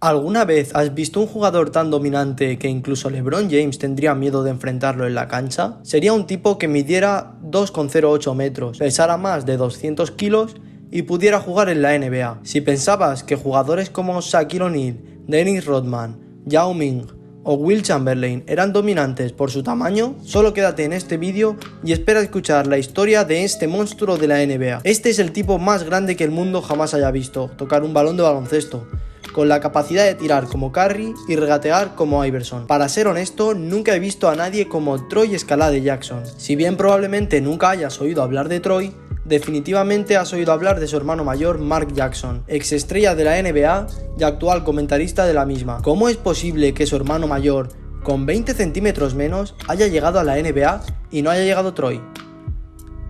¿Alguna vez has visto un jugador tan dominante que incluso LeBron James tendría miedo de enfrentarlo en la cancha? Sería un tipo que midiera 2,08 metros, pesara más de 200 kilos y pudiera jugar en la NBA. Si pensabas que jugadores como Shaquille O'Neal, Dennis Rodman, Yao Ming o Wilt Chamberlain eran dominantes por su tamaño, solo quédate en este vídeo y espera escuchar la historia de este monstruo de la NBA. Este es el tipo más grande que el mundo jamás haya visto tocar un balón de baloncesto, con la capacidad de tirar como Curry y regatear como Iverson. Para ser honesto, nunca he visto a nadie como Troy Scalade Jackson. Si bien probablemente nunca hayas oído hablar de Troy, definitivamente has oído hablar de su hermano mayor Mark Jackson, ex estrella de la NBA y actual comentarista de la misma. ¿Cómo es posible que su hermano mayor, con 20 centímetros menos, haya llegado a la NBA y no haya llegado Troy?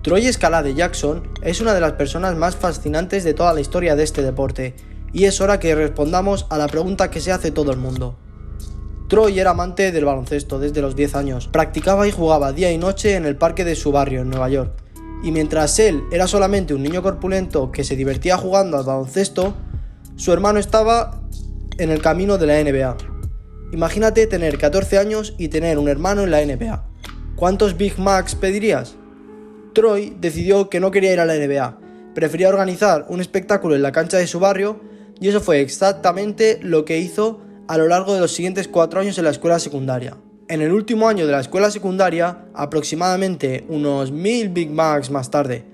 Troy Scalade Jackson es una de las personas más fascinantes de toda la historia de este deporte, y es hora que respondamos a la pregunta que se hace todo el mundo. Troy era amante del baloncesto desde los 10 años, practicaba y jugaba día y noche en el parque de su barrio en Nueva York, y mientras él era solamente un niño corpulento que se divertía jugando al baloncesto, su hermano estaba en el camino de la NBA. Imagínate tener 14 años y tener un hermano en la NBA. ¿Cuántos Big Macs pedirías? Troy decidió que no quería ir a la NBA, prefería organizar un espectáculo en la cancha de su barrio, y eso fue exactamente lo que hizo a lo largo de los siguientes 4 años en la escuela secundaria. En el último año de la escuela secundaria, aproximadamente unos 1000 Big Macs más tarde,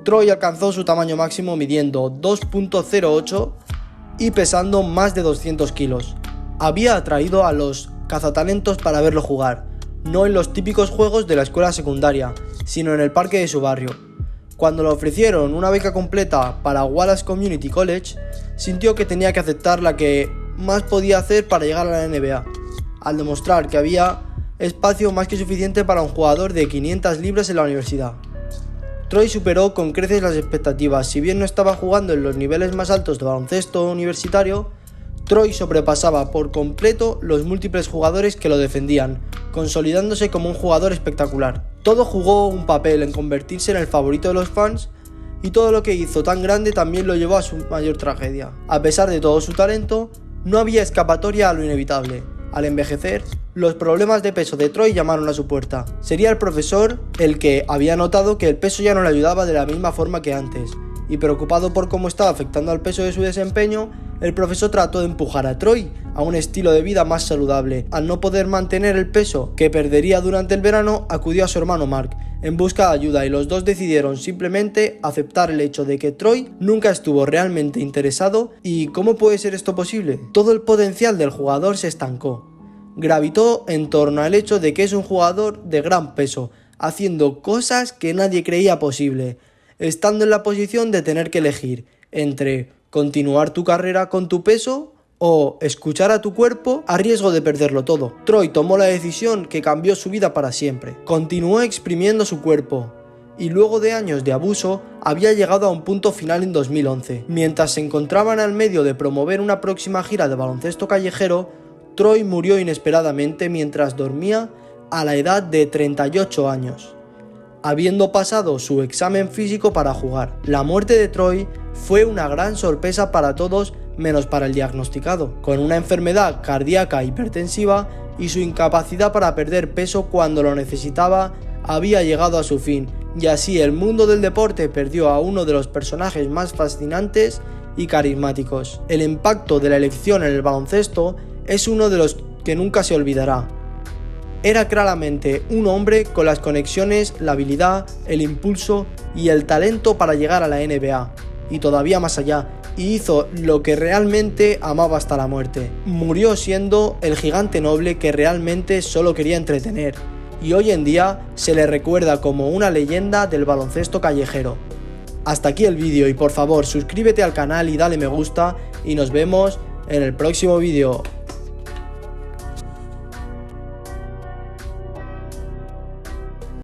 Troy alcanzó su tamaño máximo midiendo 2,08 y pesando más de 200 kilos. Había atraído a los cazatalentos para verlo jugar, no en los típicos juegos de la escuela secundaria, sino en el parque de su barrio. Cuando le ofrecieron una beca completa para Wallace Community College, sintió que tenía que aceptar la que más podía hacer para llegar a la NBA, al demostrar que había espacio más que suficiente para un jugador de 500 libras en la universidad. Troy superó con creces las expectativas. Si bien no estaba jugando en los niveles más altos de baloncesto universitario, Troy sobrepasaba por completo los múltiples jugadores que lo defendían, consolidándose como un jugador espectacular. Todo jugó un papel en convertirse en el favorito de los fans, y todo lo que hizo tan grande también lo llevó a su mayor tragedia. A pesar de todo su talento, no había escapatoria a lo inevitable. Al envejecer, los problemas de peso de Troy llamaron a su puerta. Sería el profesor el que había notado que el peso ya no le ayudaba de la misma forma que antes, y preocupado por cómo estaba afectando al peso de su desempeño, el profesor trató de empujar a Troy a un estilo de vida más saludable. Al no poder mantener el peso que perdería durante el verano, acudió a su hermano Mark en busca de ayuda, y los dos decidieron simplemente aceptar el hecho de que Troy nunca estuvo realmente interesado. ¿Y cómo puede ser esto posible? Todo el potencial del jugador se estancó. Gravitó en torno al hecho de que es un jugador de gran peso, haciendo cosas que nadie creía posible, estando en la posición de tener que elegir entre continuar tu carrera con tu peso o escuchar a tu cuerpo a riesgo de perderlo todo. Troy tomó la decisión que cambió su vida para siempre. Continuó exprimiendo su cuerpo, y luego de años de abuso había llegado a un punto final en 2011. Mientras se encontraban al medio de promover una próxima gira de baloncesto callejero, Troy murió inesperadamente mientras dormía a la edad de 38 años, habiendo pasado su examen físico para jugar. La muerte de Troy fue una gran sorpresa para todos menos para el diagnosticado, con una enfermedad cardíaca hipertensiva y su incapacidad para perder peso cuando lo necesitaba había llegado a su fin, y así el mundo del deporte perdió a uno de los personajes más fascinantes y carismáticos. El impacto de la elección en el baloncesto es uno de los que nunca se olvidará. Era claramente un hombre con las conexiones, la habilidad, el impulso y el talento para llegar a la NBA, y todavía más allá, y hizo lo que realmente amaba hasta la muerte. Murió siendo el gigante noble que realmente solo quería entretener, y hoy en día se le recuerda como una leyenda del baloncesto callejero. Hasta aquí el vídeo, y por favor suscríbete al canal y dale me gusta, y nos vemos en el próximo vídeo.